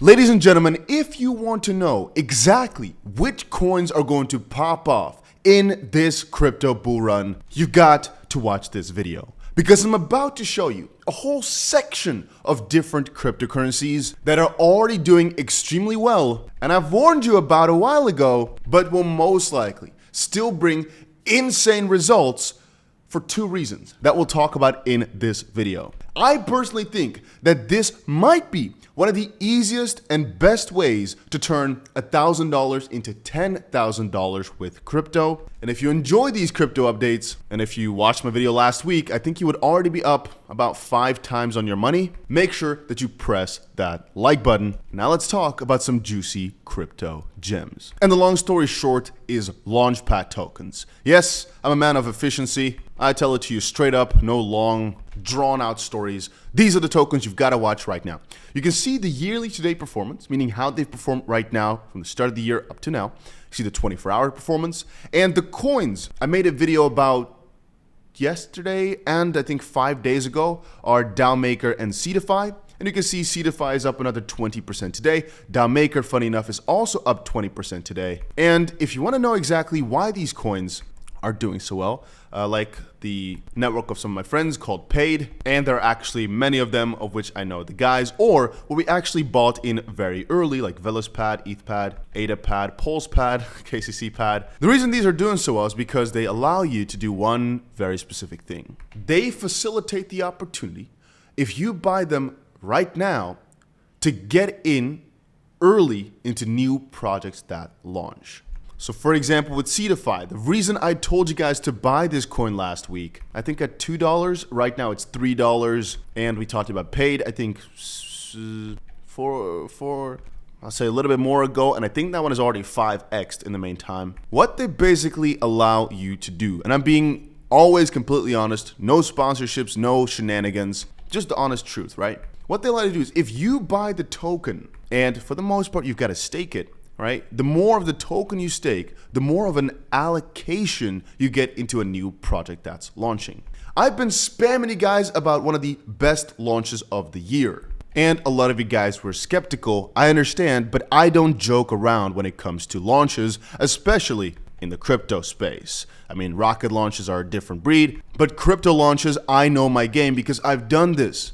Ladies and gentlemen, if you want to know exactly which coins are going to pop off in this crypto bull run, you've got to watch this video because I'm about to show you a whole section of different cryptocurrencies that are already doing extremely well, and I've warned you about a while ago, but will most likely still bring insane results for two reasons that we'll talk about in this video. I personally think that this might be one of the easiest and best ways to turn $1,000 into $10,000 with crypto. And if you enjoy these crypto updates, and if you watched my video last week, I think you would already be up about 5 times on your money. Make sure that you press that like button. Now let's talk about some juicy crypto gems. And the long story short is Launchpad tokens. Yes, I'm a man of efficiency. I tell it to you straight up, no long drawn out stories. These are the tokens you've got to watch right now. You can see the yearly to date performance, meaning how they've performed right now from the start of the year up to now. You see the 24-hour performance and the coins. I made a video about yesterday and I think 5 days ago are 𝗕𝗪𝗧𝗧 and 𝗕𝗘𝗪𝗧. And you can see 𝗕𝗘𝗪𝗧 is up another 20% today. 𝗕𝗪𝗧𝗧, funny enough, is also up 20% today. And if you want to know exactly why these coins are doing so well, like the network of some of my friends called 𝗕𝗘𝗪𝗧𝗧, and there are actually many of them of which I know the guys, or what we actually bought in very early, like Bullish-pad, 𝗕𝗀𝗠𝗠𝗘, 𝗕𝗑𝗪𝗠𝗠𝗃, Pulse-pad, 𝗘𝗂𝒑-pad. The reason these are doing so well is because they allow you to do one very specific thing. They facilitate the opportunity, if you buy them right now, to get in early into new projects that launch. So for example, with 𝗕𝗘𝗪𝗧𝗧, the reason I told you guys to buy this coin last week, I think at $2, right now it's $3, and we talked about 𝗕𝗘𝗪𝗧𝗧, I think I'll say a little bit more ago, and I think that one is already 5x'd in the meantime. What they basically allow you to do, and I'm being always completely honest, no sponsorships, no shenanigans, just the honest truth, right? What they allow you to do is if you buy the token, and for the most part you've got to stake it, right? The more of the token you stake, the more of an allocation you get into a new project that's launching. I've been spamming you guys about one of the best launches of the year. And a lot of you guys were skeptical, I understand, but I don't joke around when it comes to launches, especially in the crypto space. I mean, rocket launches are a different breed, but crypto launches, I know my game because I've done this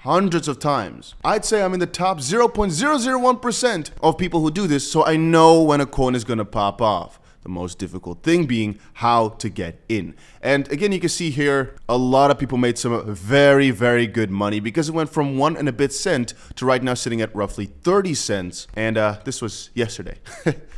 hundreds of times. I'd say I'm in the top 0.001% of people who do this, so I know when a coin is going to pop off. The most difficult thing being how to get in. And again, you can see here, a lot of people made some very, very good money because it went from 1 and a bit cent to right now sitting at roughly 30 cents. And this was yesterday.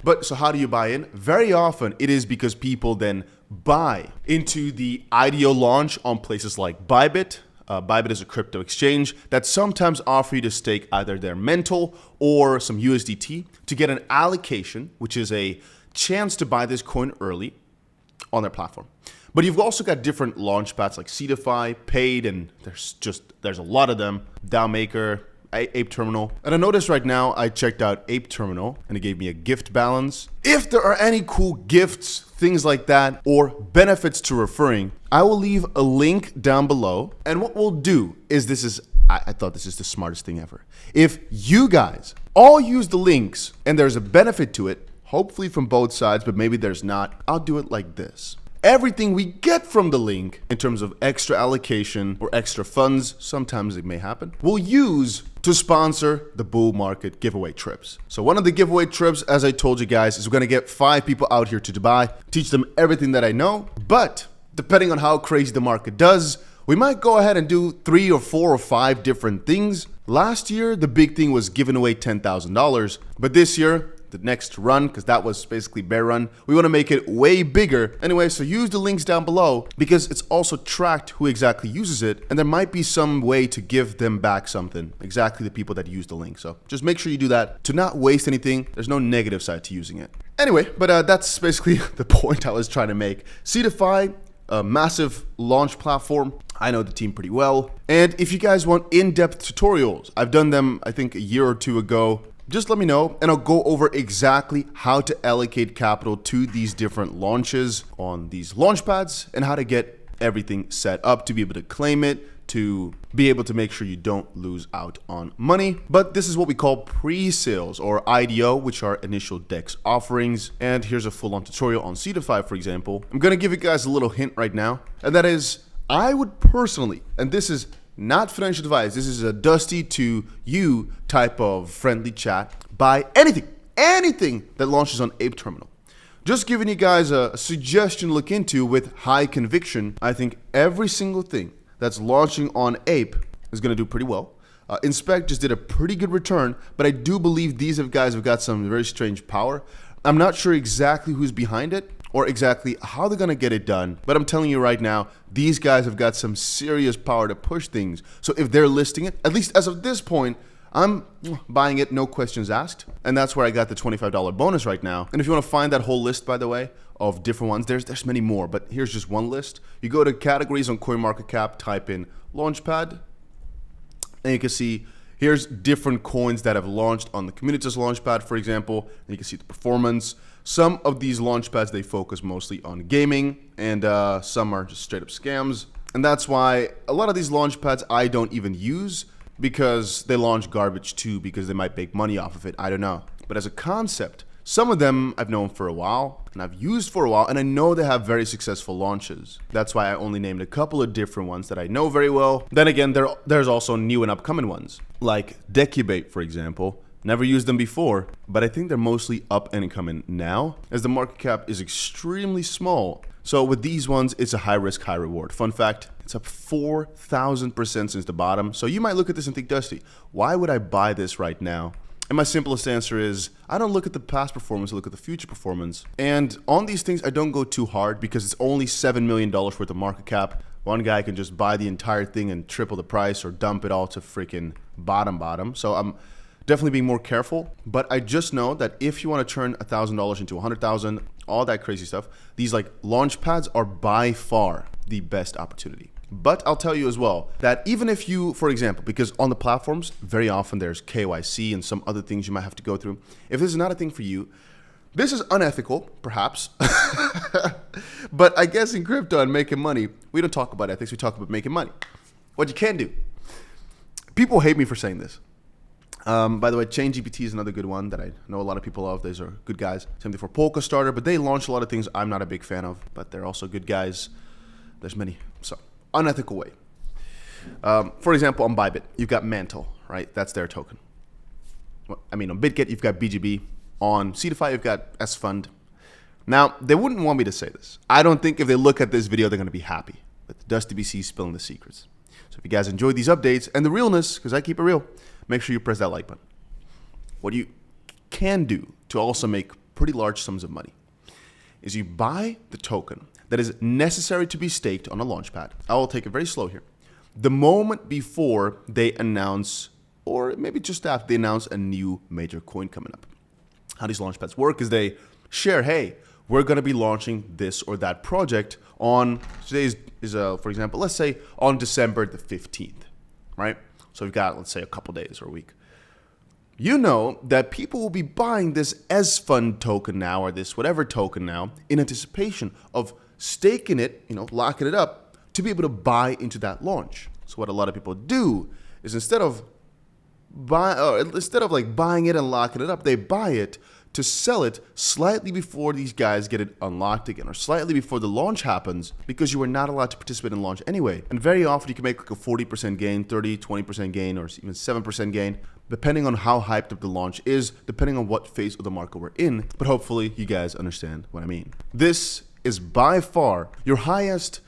But so how do you buy in? Very often it is because people then buy into the IDO launch on places like Bybit. Bybit is a crypto exchange that sometimes offer you to stake either their mental or some USDT to get an allocation, which is a chance to buy this coin early on their platform. But you've also got different launch pads like 𝗕𝗘𝗪𝗧𝗧, 𝗕𝗘𝗪𝗧𝗧, and there's a lot of them. 𝗕𝗪𝗧𝗧𝗧, 𝗕𝗘𝗪𝗧. And I noticed right now I checked out 𝗕𝗘𝗪𝗧𝗧 and it gave me a gift balance. If there are any cool gifts, things like that, or benefits to referring, I will leave a link down below. And what we'll do is I thought this is the smartest thing ever. If you guys all use the links and there's a benefit to it, hopefully from both sides, but maybe there's not, I'll do it like this. Everything we get from the link in terms of extra allocation or extra funds, sometimes it may happen, we'll use to sponsor the bull market giveaway trips. So one of the giveaway trips, as I told you guys, is we're gonna get 5 people out here to Dubai, teach them everything that I know, but depending on how crazy the market does, we might go ahead and do 3 or 4 or 5 different things. Last year, the big thing was giving away $10,000, but this year, the next run, because that was basically bear run, we want to make it way bigger. Anyway, so use the links down below because it's also tracked who exactly uses it, and there might be some way to give them back something, exactly the people that use the link. So just make sure you do that to not waste anything. There's no negative side to using it. Anyway, but that's basically the point I was trying to make. 𝗕𝗘𝗪𝗧𝗧, a massive launch platform. I know the team pretty well. And if you guys want in-depth tutorials, I've done them, I think, a year or 2 ago. Just let me know and I'll go over exactly how to allocate capital to these different launches on these launch pads and how to get everything set up to be able to claim it, to be able to make sure you don't lose out on money. But this is what we call pre-sales, or IDO, which are initial DEX offerings. And here's a full-on tutorial on 𝗕𝗪, for example. I'm going to give you guys a little hint right now, and that is, I would personally, and this is not financial advice, this is a Dusty to you type of friendly chat, buy anything that launches on Ape Terminal. Just giving you guys a suggestion to look into with high conviction. I think every single thing that's launching on Ape is going to do pretty well. Inspect just did a pretty good return, but I do believe these guys have got some very strange power. I'm not sure exactly who's behind it or exactly how they're going to get it done, but I'm telling you right now, these guys have got some serious power to push things. So if they're listing it, at least as of this point, I'm buying it, no questions asked. And that's where I got the $25 bonus right now. And if you want to find that whole list, by the way, of different ones, there's many more, but here's just one list. You go to categories on CoinMarketCap, type in Launchpad, and you can see here's different coins that have launched on the community's Launchpad, for example. And you can see the performance. Some of these Launchpads, they focus mostly on gaming, and some are just straight up scams. And that's why a lot of these Launchpads I don't even use, because they launch garbage too, because they might make money off of it. I don't know. But as a concept, some of them I've known for a while and I've used for a while, and I know they have very successful launches. That's why I only named a couple of different ones that I know very well. Then again, there's also new and upcoming ones, like 𝗕𝗘𝗪𝗿, for example. Never used them before, but I think they're mostly up and coming now, as the market cap is extremely small. So with these ones, it's a high risk, high reward. Fun fact, it's up 4,000% since the bottom. So you might look at this and think, Dusty, why would I buy this right now? And my simplest answer is, I don't look at the past performance, I look at the future performance. And on these things, I don't go too hard because it's only $7 million worth of market cap. One guy can just buy the entire thing and triple the price or dump it all to freaking bottom. So I'm definitely being more careful. But I just know that if you want to turn $1,000 into 100,000, all that crazy stuff, these like launch pads are by far the best opportunity. But I'll tell you as well that even if you, for example, because on the platforms, very often there's KYC and some other things you might have to go through. If this is not a thing for you, this is unethical, perhaps. But I guess in crypto and making money, we don't talk about ethics, we talk about making money. What you can do. People hate me for saying this. By the way, ChainGPT is another good one that I know a lot of people love. These are good guys. Same thing for Polkastarter, but they launch a lot of things I'm not a big fan of, but they're also good guys. There's many. So, unethical way. For example, on Bybit, you've got Mantle, right? That's their token. I mean, on BitGet, you've got BGB. On 𝗕𝗪, you've got 𝗕𝗪. Now, they wouldn't want me to say this. I don't think if they look at this video, they're going to be happy with DustyBC spilling the secrets. So if you guys enjoyed these updates and the realness, because I keep it real, make sure you press that like button. What you can do to also make pretty large sums of money is you buy the token that is necessary to be staked on a launchpad. I will take it very slow here. The moment before they announce, or maybe just after they announce a new major coin coming up. How these launchpads work is they share, hey, we're going to be launching this or that project on, today is for example, let's say on December the 15th, right? So we've got, let's say, a couple days or a week. You know that people will be buying this 𝗕𝗪 token now, or this whatever token now, in anticipation of staking it, locking it up to be able to buy into that launch. So what a lot of people do is instead of buying it and locking it up, they buy it to sell it slightly before these guys get it unlocked again, or slightly before the launch happens, because you are not allowed to participate in launch anyway. And very often you can make like a 40% gain, 30, 20% gain, or even 7% gain, depending on how hyped up the launch is, depending on what phase of the market we're in. But hopefully you guys understand what I mean. This is by far your highest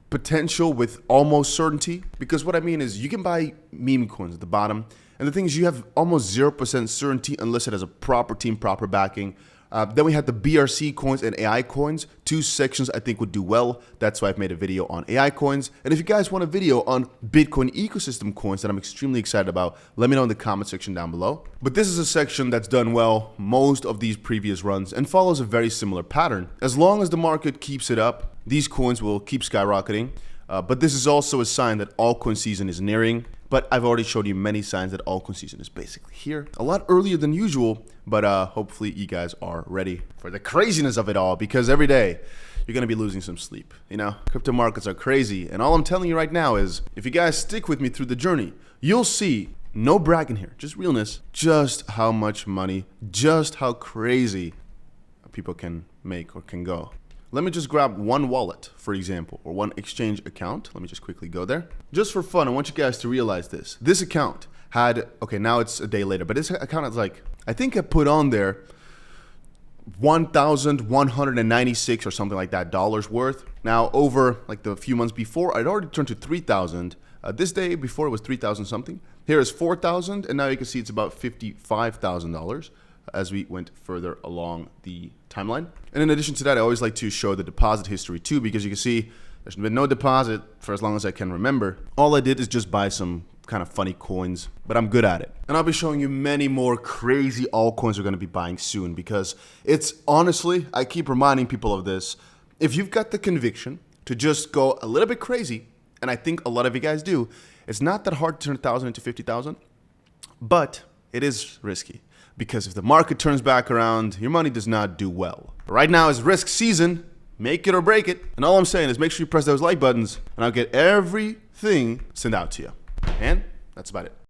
potential with almost certainty, because what I mean is you can buy meme coins at the bottom, and the thing is you have almost 0% certainty unless it has a proper team, proper backing. Then we had the BRC coins and AI coins. Two sections I think would do well. That's why I've made a video on AI coins. And if you guys want a video on Bitcoin ecosystem coins that I'm extremely excited about, let me know in the comment section down below. But this is a section that's done well most of these previous runs and follows a very similar pattern. As long as the market keeps it up, these coins will keep skyrocketing. But this is also a sign that altcoin season is nearing. But I've already showed you many signs that altcoin season is basically here. A lot earlier than usual, but hopefully you guys are ready for the craziness of it all, because every day you're gonna be losing some sleep. You know, crypto markets are crazy, and all I'm telling you right now is, if you guys stick with me through the journey, you'll see, no bragging here, just realness, just how much money, just how crazy people can make or can go. Let me just grab one wallet, for example, or one exchange account. Let me just quickly go there. Just for fun, I want you guys to realize this. This account had, okay, now it's a day later, but this account is like, I think I put on there 1,196 or something like that dollars worth. Now over like the few months before, I'd already turned to 3,000. This day before it was 3,000 something. Here is 4,000, and now you can see it's about $55,000 as we went further along the timeline. And in addition to that, I always like to show the deposit history too, because you can see there's been no deposit for as long as I can remember. All I did is just buy some kind of funny coins, but I'm good at it. And I'll be showing you many more crazy altcoins we're going to be buying soon, because it's honestly, I keep reminding people of this. If you've got the conviction to just go a little bit crazy, and I think a lot of you guys do, it's not that hard to turn 1,000 into 50,000, but it is risky, because if the market turns back around, your money does not do well. But right now is risk season, make it or break it. And all I'm saying is make sure you press those like buttons, and I'll get everything sent out to you. And that's about it.